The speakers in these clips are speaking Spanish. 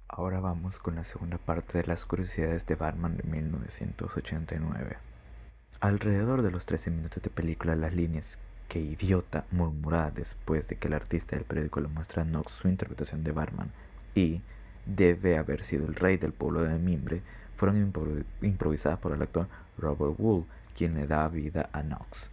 Ahora vamos con la segunda parte de las curiosidades de Batman de 1989. Alrededor de los 13 minutos de película, las líneas "qué idiota" murmurada después de que el artista del periódico le muestra a Knox su interpretación de Batman y "debe haber sido el rey del pueblo de Mimbre" fueron improvisadas por el actor Robert Wool, quien le da vida a Knox.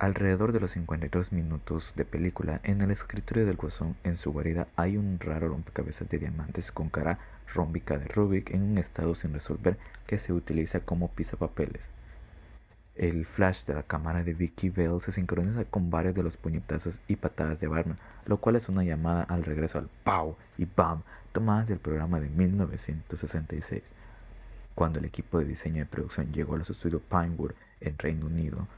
Alrededor de los 52 minutos de película, en el escritorio del Guasón en su guarida hay un raro rompecabezas de diamantes con cara rómbica de Rubik en un estado sin resolver que se utiliza como pisapapeles. El flash de la cámara de Vicky Vale se sincroniza con varios de los puñetazos y patadas de Batman, lo cual es una llamada al regreso al "pow" y "bam" tomadas del programa de 1966. Cuando el equipo de diseño de producción llegó a los estudios Pinewood en Reino Unido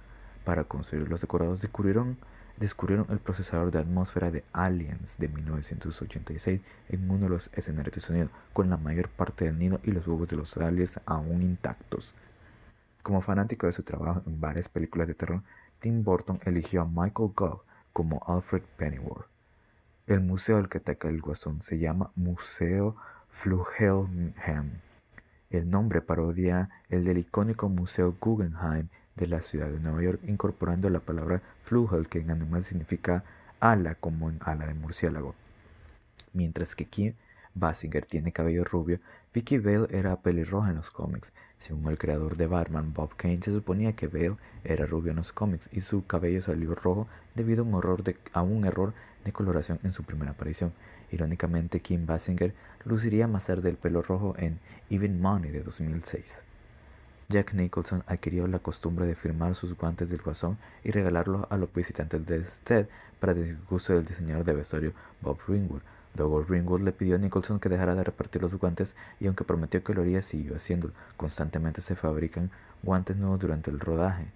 para construir los decorados, descubrieron el procesador de atmósfera de Aliens de 1986 en uno de los escenarios de sonido, con la mayor parte del nido y los huevos de los aliens aún intactos. Como fanático de su trabajo en varias películas de terror, Tim Burton eligió a Michael Gove como Alfred Pennyworth. El museo al que ataca el Guasón se llama Museo Flügelheim. El nombre parodia el del icónico Museo Guggenheim de la ciudad de Nueva York, incorporando la palabra Flügel, que en alemán significa ala, como en ala de murciélago. Mientras que Kim Basinger tiene cabello rubio, Vicky Vale era pelirroja en los cómics. Según el creador de Batman, Bob Kane, se suponía que Vale era rubio en los cómics y su cabello salió rojo debido a un error de coloración en su primera aparición. Irónicamente, Kim Basinger luciría más tarde el pelo rojo en Even Money de 2006. Jack Nicholson adquirió la costumbre de firmar sus guantes del Guasón y regalarlos a los visitantes de Stead para disgusto del diseñador de vestuario Bob Ringwood. Luego Ringwood le pidió a Nicholson que dejara de repartir los guantes y aunque prometió que lo haría, siguió haciéndolo. Constantemente se fabrican guantes nuevos durante el rodaje.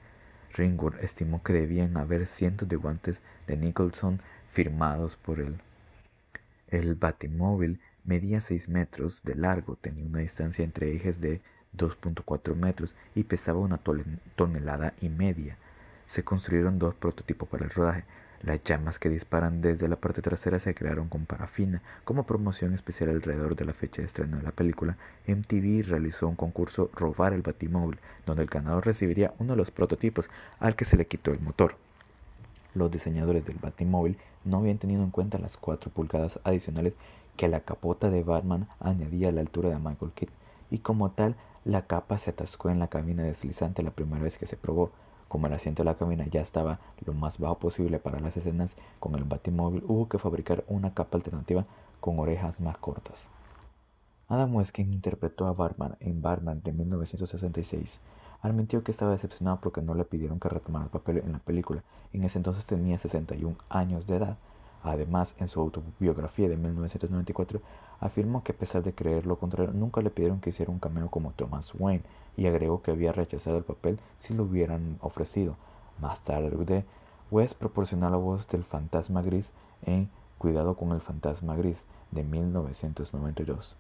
Ringwood estimó que debían haber cientos de guantes de Nicholson firmados por él. El Batimóvil medía 6 metros de largo, tenía una distancia entre ejes de 2.4 metros y pesaba una tonelada y media. Se construyeron dos prototipos para el rodaje. Las llamas que disparan desde la parte trasera se crearon con parafina. Como promoción especial alrededor de la fecha de estreno de la película, MTV realizó un concurso Robar el Batimóvil, donde el ganador recibiría uno de los prototipos al que se le quitó el motor. Los diseñadores del Batimóvil no habían tenido en cuenta las 4 pulgadas adicionales que la capota de Batman añadía a la altura de Michael Keaton, y como tal, la capa se atascó en la cabina deslizante la primera vez que se probó. Como el asiento de la cabina ya estaba lo más bajo posible para las escenas con el Batimóvil, hubo que fabricar una capa alternativa con orejas más cortas. Adam West, quien interpretó a Batman en Batman de 1966, admitió que estaba decepcionado porque no le pidieron que retomara el papel en la película. En ese entonces tenía 61 años de edad. Además, en su autobiografía de 1994, afirmó que a pesar de creer lo contrario, nunca le pidieron que hiciera un cameo como Thomas Wayne y agregó que había rechazado el papel si lo hubieran ofrecido. Más tarde, West proporcionó la voz del Fantasma Gris en Cuidado con el Fantasma Gris de 1992.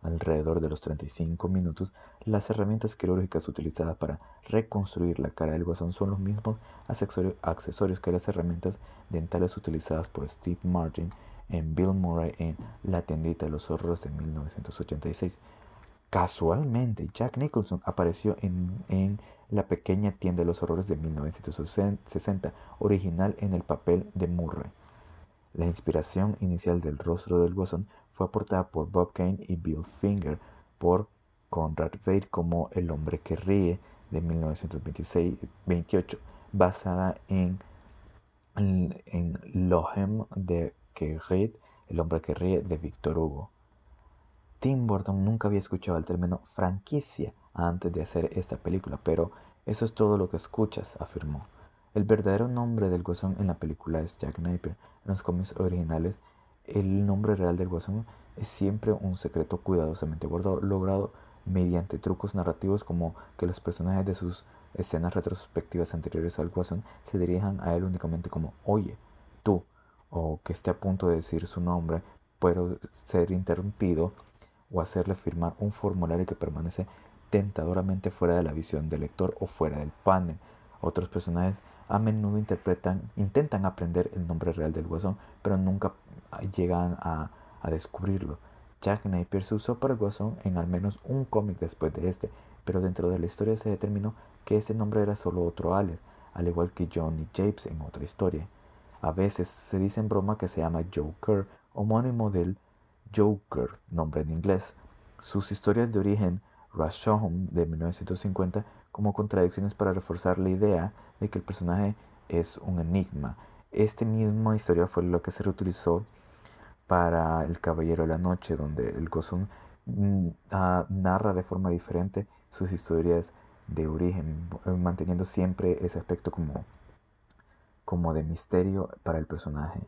Alrededor de los 35 minutos, las herramientas quirúrgicas utilizadas para reconstruir la cara del Guasón son los mismos accesorios que las herramientas dentales utilizadas por Steve Martin en Bill Murray en La tiendita de los horrores de 1986. Casualmente, Jack Nicholson apareció en La pequeña tienda de los horrores de 1960, original en el papel de Murray. La inspiración inicial del rostro del Guasón fue aportada por Bob Kane y Bill Finger por Conrad Veidt como El hombre que ríe de 1928, basada en L'Homme de que rit, El hombre que ríe de Victor Hugo. Tim Burton nunca había escuchado el término franquicia antes de hacer esta película, pero eso es todo lo que escuchas, afirmó. El verdadero nombre del Guasón en la película es Jack Napier. En los cómics originales, el nombre real del Guasón es siempre un secreto cuidadosamente guardado, logrado mediante trucos narrativos como que los personajes de sus escenas retrospectivas anteriores al Guasón se dirijan a él únicamente como "oye, tú", o que esté a punto de decir su nombre, pero ser interrumpido o hacerle firmar un formulario que permanece tentadoramente fuera de la visión del lector o fuera del panel. Otros personajes a menudo intentan aprender el nombre real del Guasón, pero nunca llegan a descubrirlo. Jack Napier se usó para el Guasón en al menos un cómic después de este, pero dentro de la historia se determinó que ese nombre era solo otro alias, al igual que Johnny Japes en otra historia. A veces se dice en broma que se llama Joker, homónimo del Joker, nombre en inglés. Sus historias de origen, Rush Home de 1950, como contradicciones para reforzar la idea de que el personaje es un enigma. Esta misma historia fue lo que se reutilizó para El Caballero de la Noche, donde el Gozón narra de forma diferente sus historias de origen, manteniendo siempre ese aspecto como de misterio para el personaje.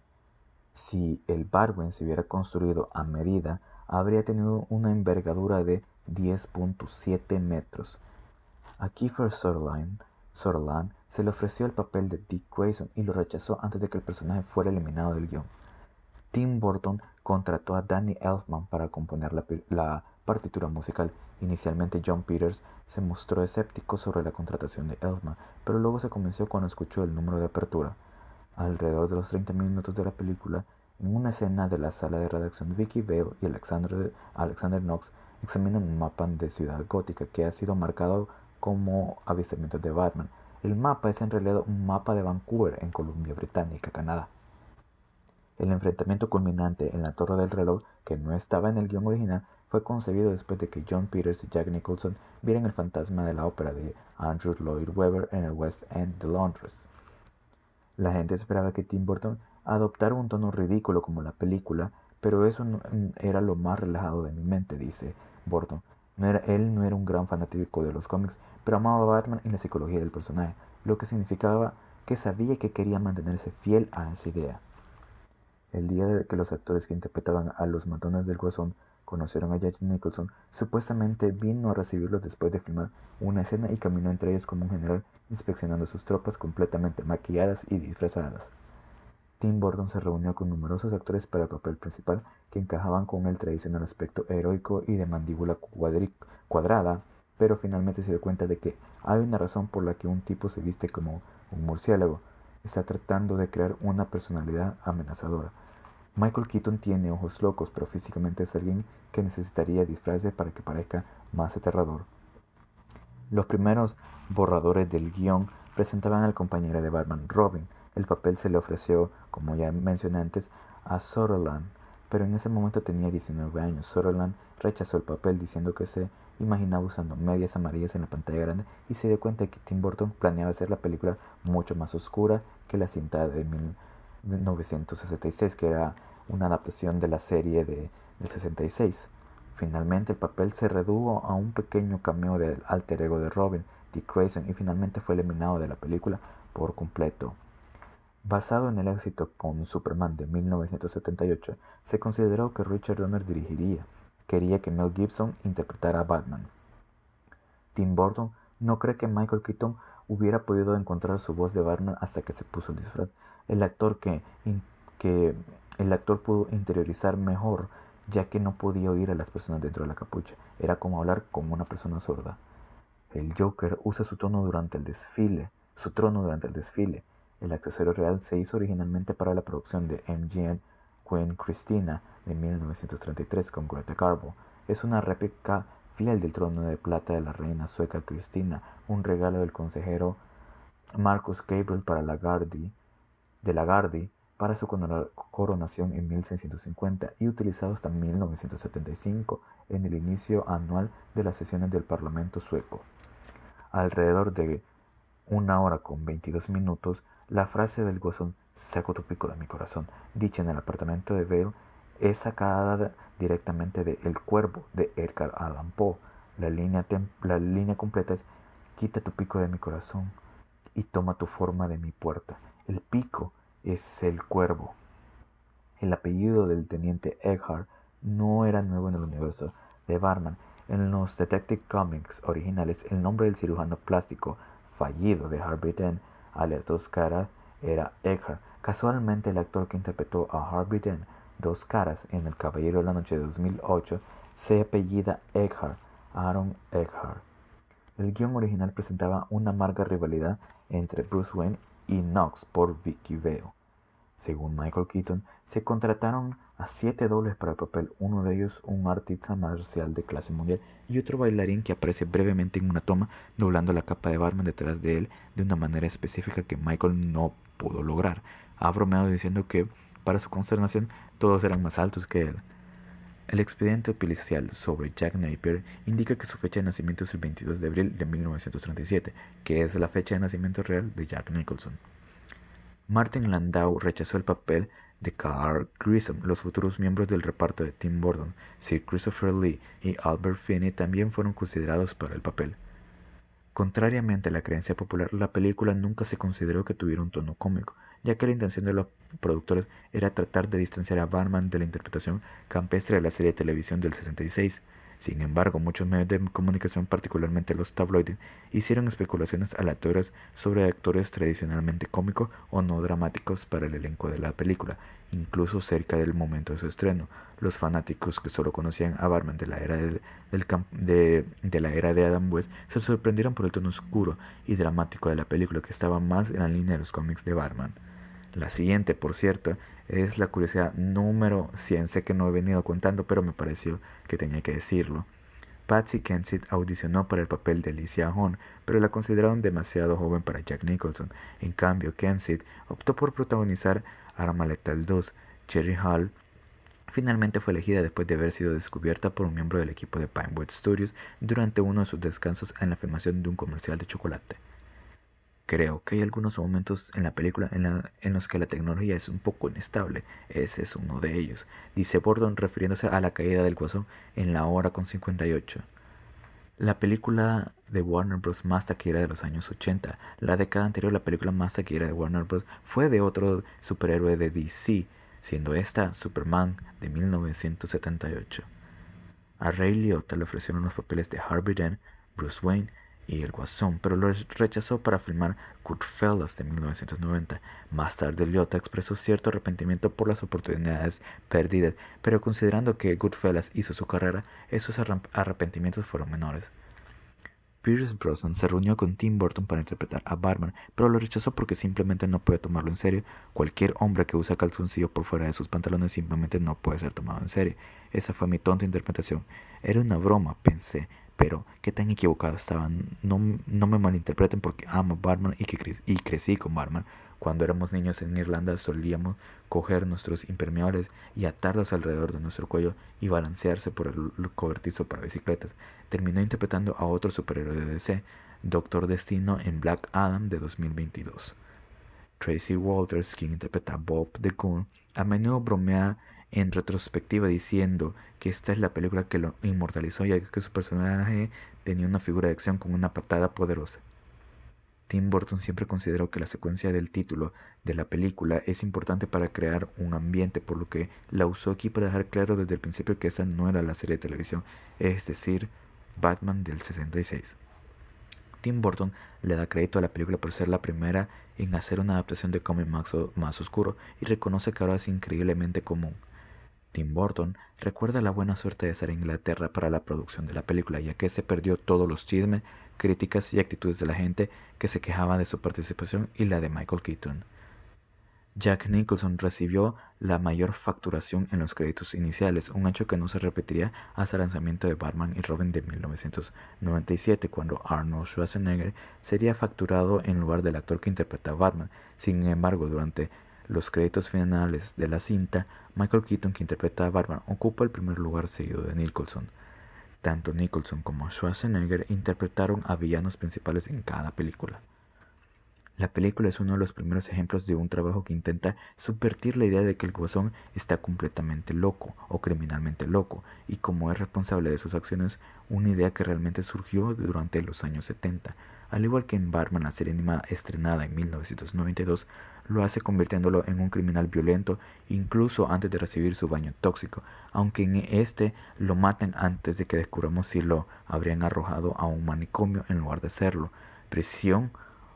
Si el Barwin se hubiera construido a medida, habría tenido una envergadura de 10.7 metros. A Kiefer Sutherland se le ofreció el papel de Dick Grayson y lo rechazó antes de que el personaje fuera eliminado del guión. Tim Burton contrató a Danny Elfman para componer la partitura musical. Inicialmente John Peters se mostró escéptico sobre la contratación de Elfman, pero luego se convenció cuando escuchó el número de apertura. Alrededor de los 30 minutos de la película, en una escena de la sala de redacción, Vicky Vale y Alexander Knox examinan un mapa de Ciudad Gótica que ha sido marcado como avistamientos de Batman. El mapa es en realidad un mapa de Vancouver, en Columbia Británica, Canadá. El enfrentamiento culminante en la Torre del Reloj, que no estaba en el guión original, fue concebido después de que John Peters y Jack Nicholson vieran el fantasma de la ópera de Andrew Lloyd Webber en el West End de Londres. La gente esperaba que Tim Burton adoptara un tono ridículo como la película, pero eso no era lo más relajado de mi mente, dice Burton. Él no era un gran fanático de los cómics, pero amaba a Batman y la psicología del personaje, lo que significaba que sabía que quería mantenerse fiel a esa idea. El día de que los actores que interpretaban a los matones del Guasón conocieron a Jack Nicholson, supuestamente vino a recibirlos después de filmar una escena y caminó entre ellos como un general inspeccionando sus tropas completamente maquilladas y disfrazadas. Tim Burton se reunió con numerosos actores para el papel principal que encajaban con el tradicional aspecto heroico y de mandíbula cuadrada, pero finalmente se dio cuenta de que hay una razón por la que un tipo se viste como un murciélago. Está tratando de crear una personalidad amenazadora. Michael Keaton tiene ojos locos, pero físicamente es alguien que necesitaría disfrazarse para que parezca más aterrador. Los primeros borradores del guión presentaban al compañero de Batman, Robin. El papel se le ofreció, como ya mencioné antes, a Sutherland, pero en ese momento tenía 19 años. Sutherland rechazó el papel diciendo que se imaginaba usando medias amarillas en la pantalla grande y se dio cuenta de que Tim Burton planeaba hacer la película mucho más oscura que la cinta de 1966, que era una adaptación de la serie del 66. Finalmente el papel se redujo a un pequeño cameo del alter ego de Robin, Dick Grayson, y finalmente fue eliminado de la película por completo. Basado en el éxito con Superman de 1978, se consideró que Richard Donner dirigiría. Quería que Mel Gibson interpretara a Batman. Tim Burton no cree que Michael Keaton hubiera podido encontrar su voz de Batman hasta que se puso el disfraz. El actor pudo interiorizar mejor, ya que no podía oír a las personas dentro de la capucha. Era como hablar con una persona sorda. El Joker usa su trono durante el desfile. El accesorio real se hizo originalmente para la producción de MGM Queen Christina de 1933 con Greta Garbo. Es una réplica fiel del trono de plata de la reina sueca Cristina, un regalo del consejero Marcus Gabriel para Lagarde para su coronación en 1650 y utilizado hasta 1975 en el inicio anual de las sesiones del Parlamento sueco. Alrededor de 1 hora con 22 minutos, la frase del Guasón "saco tu pico de mi corazón", dicha en el apartamento de Vale, es sacada directamente de El Cuervo de Edgar Allan Poe. La línea completa es: "quita tu pico de mi corazón y toma tu forma de mi puerta". El pico es el cuervo. El apellido del teniente Eckhart no era nuevo en el universo de Batman. En los Detective Comics originales, el nombre del cirujano plástico fallido de Harvey Dent, alias Dos Caras, era Eckhart. Casualmente, el actor que interpretó a Harvey Dent, Dos Caras, en El Caballero de la Noche de 2008, se apellida Eckhart, Aaron Eckhart. El guión original presentaba una amarga rivalidad entre Bruce Wayne y Knox por Vicky Vale. Según Michael Keaton, se contrataron a 7 dobles para el papel, uno de ellos un artista marcial de clase mundial y otro bailarín que aparece brevemente en una toma doblando la capa de Batman detrás de él de una manera específica que Michael no pudo lograr. Ha bromeado diciendo que, para su consternación, todos eran más altos que él. El expediente policial sobre Jack Napier indica que su fecha de nacimiento es el 22 de abril de 1937, que es la fecha de nacimiento real de Jack Nicholson. Martin Landau rechazó el papel de Carl Grissom. Los futuros miembros del reparto de Tim Burton, Sir Christopher Lee y Albert Finney también fueron considerados para el papel. Contrariamente a la creencia popular, la película nunca se consideró que tuviera un tono cómico, ya que la intención de los productores era tratar de distanciar a Batman de la interpretación campestre de la serie de televisión del 66. Sin embargo, muchos medios de comunicación, particularmente los tabloides, hicieron especulaciones aleatorias sobre actores tradicionalmente cómicos o no dramáticos para el elenco de la película, incluso cerca del momento de su estreno. Los fanáticos que solo conocían a Batman de la era de Adam West se sorprendieron por el tono oscuro y dramático de la película, que estaba más en la línea de los cómics de Batman. La siguiente, por cierto, es la curiosidad número 100. Sé que no he venido contando, pero me pareció que tenía que decirlo. Patsy Kensit audicionó para el papel de Alicia Hone, pero la consideraron demasiado joven para Jack Nicholson. En cambio, Kensit optó por protagonizar Arma Letal 2. Cherry Hall finalmente fue elegida después de haber sido descubierta por un miembro del equipo de Pinewood Studios durante uno de sus descansos en la filmación de un comercial de chocolate. Creo que hay algunos momentos en la película en los que la tecnología es un poco inestable. Ese es uno de ellos, dice Burton refiriéndose a la caída del Guasón en la hora con 58. La película de Warner Bros. Más taquillera de los años 80. La década anterior, la película más taquillera de Warner Bros. Fue de otro superhéroe de DC, siendo esta Superman de 1978. A Ray Liotta le ofrecieron los papeles de Harvey Dent, Bruce Wayne y el Guasón, pero lo rechazó para filmar Goodfellas de 1990. Más tarde, Liotta expresó cierto arrepentimiento por las oportunidades perdidas, pero considerando que Goodfellas hizo su carrera, esos arrepentimientos fueron menores. Pierce Brosnan se reunió con Tim Burton para interpretar a Batman, pero lo rechazó porque simplemente no puede tomarlo en serio. Cualquier hombre que usa calzoncillo por fuera de sus pantalones simplemente no puede ser tomado en serio. Esa fue mi tonta interpretación. Era una broma, pensé, pero qué tan equivocado estaba. No me malinterpreten porque amo Batman y crecí con Batman. Cuando éramos niños en Irlanda solíamos coger nuestros impermeables y atarlos alrededor de nuestro cuello y balancearse por el cobertizo para bicicletas. Terminó interpretando a otro superhéroe de DC, Doctor Destino, en Black Adam de 2022. Tracy Walters, quien interpreta a Bob the Goon, a menudo bromea en retrospectiva diciendo que esta es la película que lo inmortalizó, ya que su personaje tenía una figura de acción con una patada poderosa. Tim Burton siempre consideró que la secuencia del título de la película es importante para crear un ambiente, por lo que la usó aquí para dejar claro desde el principio que esta no era la serie de televisión, es decir, Batman del 66. Tim Burton le da crédito a la película por ser la primera en hacer una adaptación de cómic más oscuro y reconoce que ahora es increíblemente común. Tim Burton recuerda la buena suerte de estar en Inglaterra para la producción de la película, ya que se perdió todos los chismes, críticas y actitudes de la gente que se quejaba de su participación y la de Michael Keaton. Jack Nicholson recibió la mayor facturación en los créditos iniciales, un hecho que no se repetiría hasta el lanzamiento de Batman y Robin de 1997, cuando Arnold Schwarzenegger sería facturado en lugar del actor que interpreta a Batman. Sin embargo, durante los créditos finales de la cinta, Michael Keaton, que interpreta a Batman, ocupa el primer lugar seguido de Nicholson. Tanto Nicholson como Schwarzenegger interpretaron a villanos principales en cada película. La película es uno de los primeros ejemplos de un trabajo que intenta subvertir la idea de que el Guasón está completamente loco o criminalmente loco, y como es responsable de sus acciones, una idea que realmente surgió durante los años 70. Al igual que en Batman, la serie animada estrenada en 1992, lo hace convirtiéndolo en un criminal violento incluso antes de recibir su baño tóxico, aunque en este lo maten antes de que descubramos si lo habrían arrojado a un manicomio en lugar de hacerlo. Prisión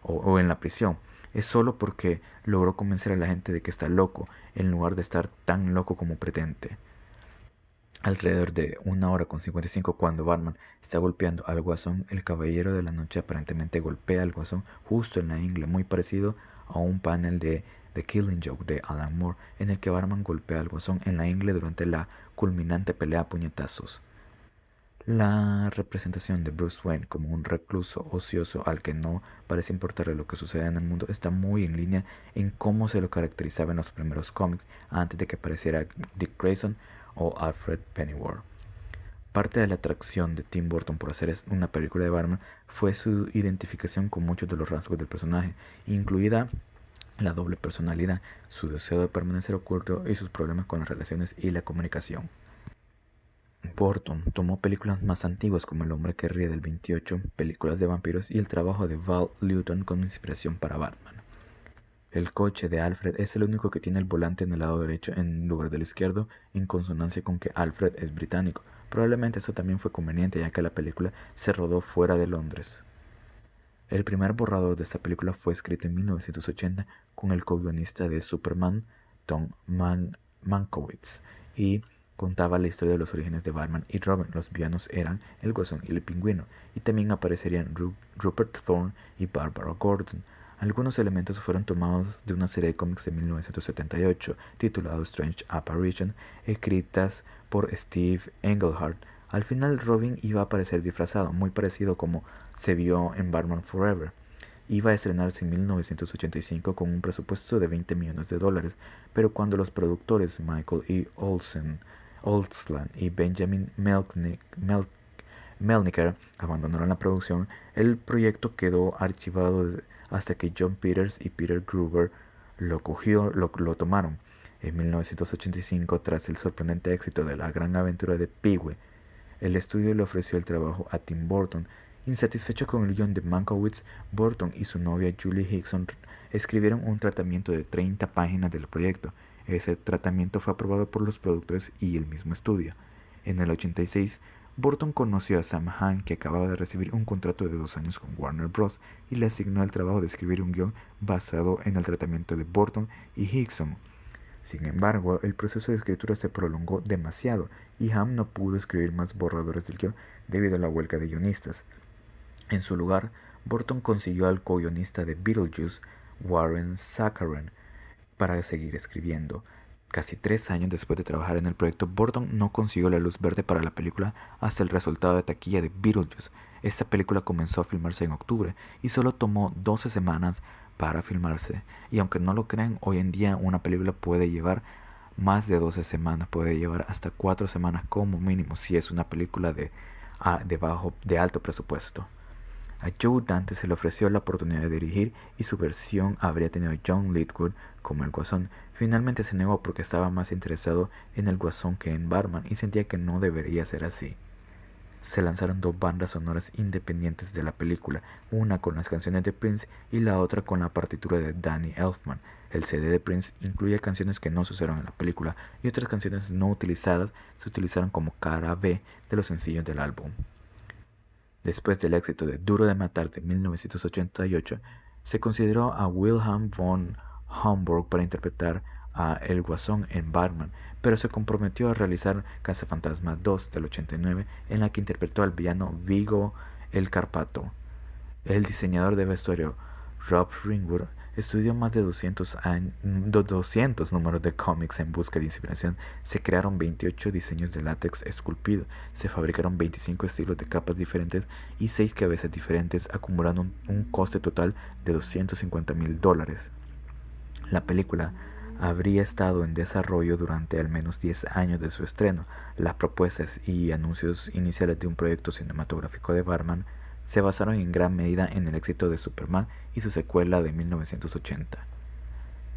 o en la prisión. Es solo porque logró convencer a la gente de que está loco, en lugar de estar tan loco como pretende. Alrededor de 1 hora con 55, cuando Batman está golpeando al Guasón, el Caballero de la Noche aparentemente golpea al Guasón justo en la ingle, muy parecido a un panel de The Killing Joke de Alan Moore, en el que Batman golpea al Guasón en la ingle durante la culminante pelea a puñetazos. La representación de Bruce Wayne como un recluso ocioso al que no parece importarle lo que sucede en el mundo está muy en línea en cómo se lo caracterizaba en los primeros cómics antes de que apareciera Dick Grayson o Alfred Pennyworth. Parte de la atracción de Tim Burton por hacer una película de Batman fue su identificación con muchos de los rasgos del personaje, incluida la doble personalidad, su deseo de permanecer oculto y sus problemas con las relaciones y la comunicación. Burton tomó películas más antiguas como El hombre que ríe del 28, películas de vampiros y el trabajo de Val Lewton como inspiración para Batman. El coche de Alfred es el único que tiene el volante en el lado derecho en lugar del izquierdo, en consonancia con que Alfred es británico. Probablemente eso también fue conveniente ya que la película se rodó fuera de Londres. El primer borrador de esta película fue escrito en 1980 con el co-guionista de Superman, Tom Mankiewicz, y contaba la historia de los orígenes de Batman y Robin. Los villanos eran el Guasón y el Pingüino, y también aparecerían Rupert Thorne y Barbara Gordon. Algunos elementos fueron tomados de una serie de cómics de 1978 titulado Strange Apparition, escritas por Steve Englehart. Al final Robin iba a aparecer disfrazado, muy parecido como se vio en Batman Forever. Iba a estrenarse en 1985 con un presupuesto de $20 millones, pero cuando los productores Michael E. Oldsland y Benjamin Melniker abandonaron la producción, el proyecto quedó archivado hasta que John Peters y Peter Gruber lo tomaron. En 1985, tras el sorprendente éxito de La Gran Aventura de Pee-wee, el estudio le ofreció el trabajo a Tim Burton. Insatisfecho con el guion de Mankiewicz, Burton y su novia Julie Hickson escribieron un tratamiento de 30 páginas del proyecto. Ese tratamiento fue aprobado por los productores y el mismo estudio. En el 86, Burton conoció a Sam Hahn, que acababa de recibir un contrato de 2 años con Warner Bros., y le asignó el trabajo de escribir un guion basado en el tratamiento de Burton y Hickson. Sin embargo, el proceso de escritura se prolongó demasiado y Hahn no pudo escribir más borradores del guion debido a la huelga de guionistas. En su lugar, Burton consiguió al co-guionista de Beetlejuice, Warren Zakaran, para seguir escribiendo. Casi 3 años después de trabajar en el proyecto, Burton no consiguió la luz verde para la película hasta el resultado de taquilla de Beetlejuice. Esta película comenzó a filmarse en octubre y solo tomó 12 semanas para filmarse. Y aunque no lo crean, hoy en día una película puede llevar más de 12 semanas, puede llevar hasta 4 semanas como mínimo si es una película de alto presupuesto. A Joe Dante se le ofreció la oportunidad de dirigir y su versión habría tenido a John Lithgow como el Guasón. Finalmente se negó porque estaba más interesado en el Guasón que en Batman y sentía que no debería ser así. Se lanzaron 2 bandas sonoras independientes de la película, una con las canciones de Prince y la otra con la partitura de Danny Elfman. El CD de Prince incluye canciones que no se usaron en la película y otras canciones no utilizadas se utilizaron como cara B de los sencillos del álbum. Después del éxito de Duro de Matar de 1988, se consideró a Wilhelm von Homburg para interpretar a El Guasón en Batman, pero se comprometió a realizar Cazafantasma 2 del 89, en la que interpretó al villano Vigo el Carpato. El diseñador de vestuario Rob Ringwood estudió más de 200 números de cómics en busca de inspiración. Se crearon 28 diseños de látex esculpido, se fabricaron 25 estilos de capas diferentes y 6 cabezas diferentes, acumulando un coste total de $250,000. La película habría estado en desarrollo durante al menos 10 años de su estreno. Las propuestas y anuncios iniciales de un proyecto cinematográfico de Batman se basaron en gran medida en el éxito de Superman y su secuela de 1980.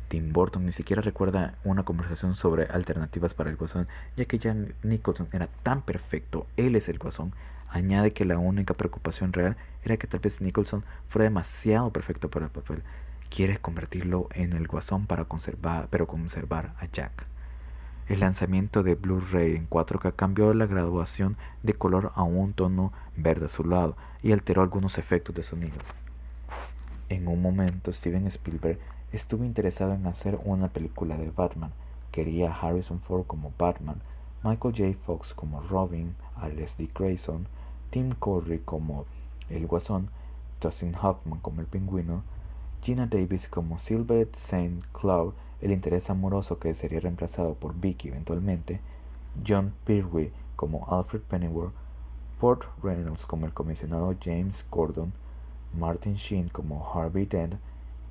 Tim Burton ni siquiera recuerda una conversación sobre alternativas para el Guasón, ya que Jack Nicholson era tan perfecto, él es el Guasón. Añade que la única preocupación real era que tal vez Nicholson fuera demasiado perfecto para el papel. Quiere convertirlo en el Guasón para conservar a Jack. El lanzamiento de Blu-ray en 4K cambió la graduación de color a un tono verde azulado y alteró algunos efectos de sonido. En un momento, Steven Spielberg estuvo interesado en hacer una película de Batman. Quería a Harrison Ford como Batman, Michael J. Fox como Robin, a Leslie Grayson, Tim Curry como el Guasón, Dustin Hoffman como el Pingüino, Gina Davis como Sylvette St. Cloud, el interés amoroso que sería reemplazado por Vicky eventualmente, John Pertwee como Alfred Pennyworth, Burt Reynolds como el comisionado James Gordon, Martin Sheen como Harvey Dent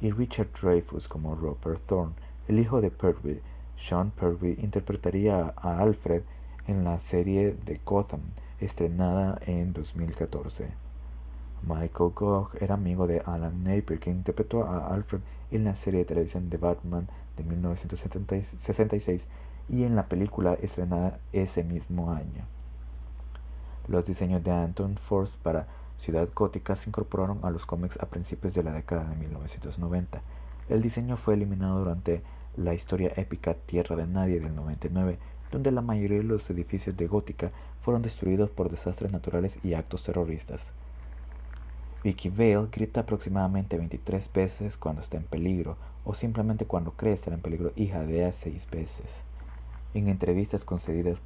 y Richard Dreyfuss como Robert Thorne. El hijo de Pertwee, Sean Pertwee, interpretaría a Alfred en la serie de Gotham, estrenada en 2014. Michael Gough era amigo de Alan Napier, quien interpretó a Alfred en la serie de televisión de Batman de 1966 y en la película estrenada ese mismo año. Los diseños de Anton Force para Ciudad Gótica se incorporaron a los cómics a principios de la década de 1990. El diseño fue eliminado durante la historia épica Tierra de Nadie del 99, donde la mayoría de los edificios de Gótica fueron destruidos por desastres naturales y actos terroristas. Vicky Vale grita aproximadamente 23 veces cuando está en peligro, o simplemente cuando cree estar en peligro y jadea 6 veces. En entrevistas concedidas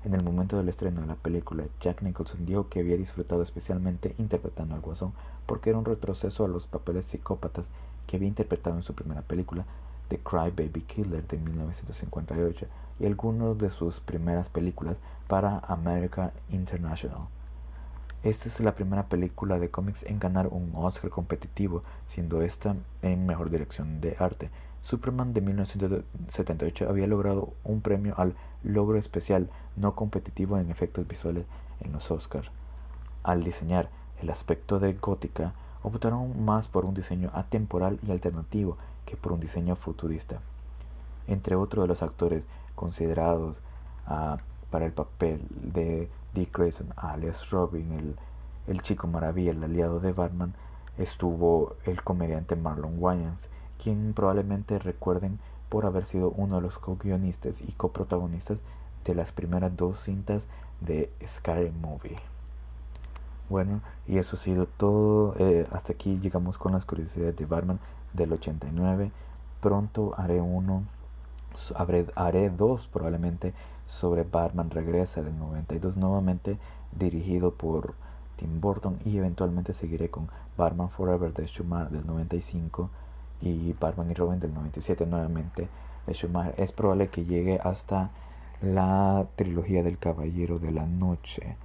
en el momento del estreno de la película, Jack Nicholson dijo que había disfrutado especialmente interpretando al Guasón porque era un retroceso a los papeles psicópatas que había interpretado en su primera película, The Cry Baby Killer de 1958, y algunas de sus primeras películas para America International. Esta es la primera película de cómics en ganar un Oscar competitivo, siendo esta en Mejor Dirección de Arte. Superman de 1978 había logrado un premio al logro especial no competitivo en efectos visuales en los Oscars. Al diseñar el aspecto de Gótica, optaron más por un diseño atemporal y alternativo que por un diseño futurista. Entre otros de los actores considerados para el papel de Dick Grayson, alias Robin, el Chico Maravilla, el aliado de Batman, estuvo el comediante Marlon Wayans, quien probablemente recuerden por haber sido uno de los co-guionistas y coprotagonistas de las primeras 2 cintas de Scary Movie. Bueno, y eso ha sido todo. Hasta aquí llegamos con las curiosidades de Batman del 89. Pronto haré 2 probablemente sobre Batman Regresa del 92 nuevamente, dirigido por Tim Burton, y eventualmente seguiré con Batman Forever de Schumacher del 95 y Batman y Robin del 97 nuevamente de Schumacher. Es probable que llegue hasta la trilogía del Caballero de la Noche,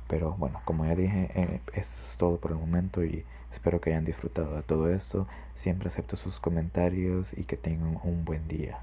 pero bueno, como ya dije, esto es todo por el momento y espero que hayan disfrutado de todo esto. Siempre acepto sus comentarios y que tengan un buen día.